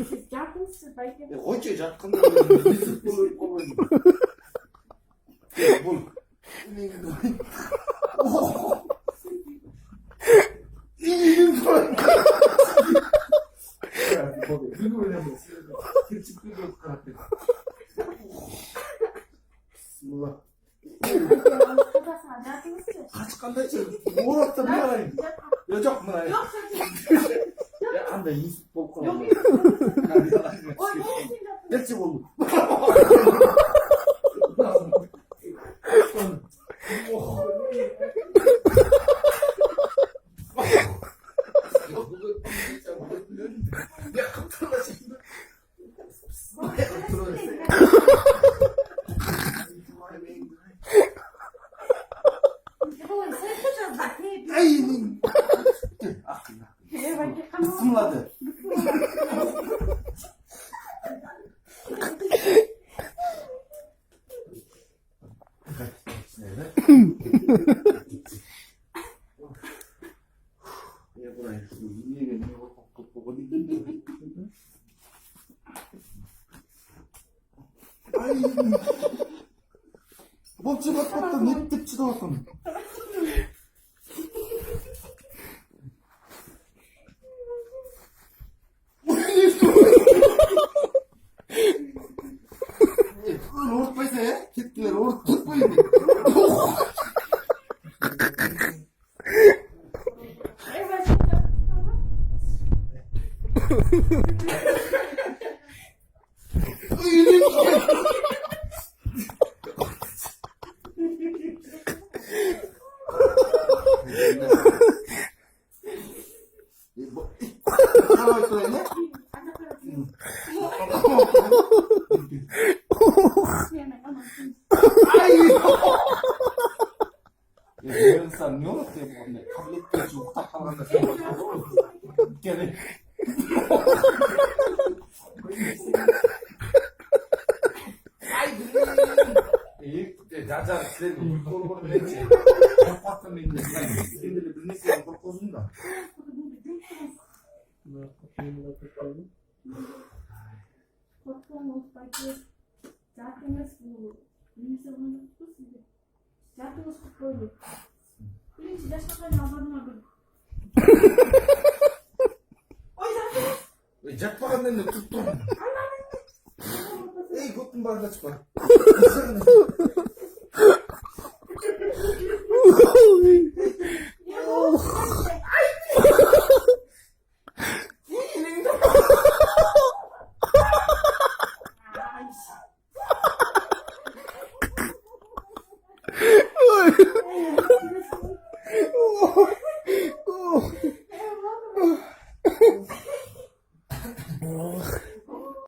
Siz жатыңыз, сіз байке. Қойшы жатқанда есік болып қоймайды. Бұл. Қашқандай орапта не қарайын? Жоқ, мына. Андай есік болып қалады. Нерсе болды? Сымлады. Бұл чебатпатта не деп чыдап отқан? Орытпайса, кеткілер орыт тұтпайды. İnsan ne olur diye bu ne? Kabul etmiyor çok takılan da sen olur. Gene. Ay İyi zaten size korkunu bilecek. Korkutun beni. Kendini bilmesi korkuzun da. Korktuğumuz belki zatınız bu insanın tutusu. Zatınız böyle. Birinci yaşta yazanlardı. Oy zatınız. Жатпағаннан да тұттым. Ей, көптің барында шықпа. Oh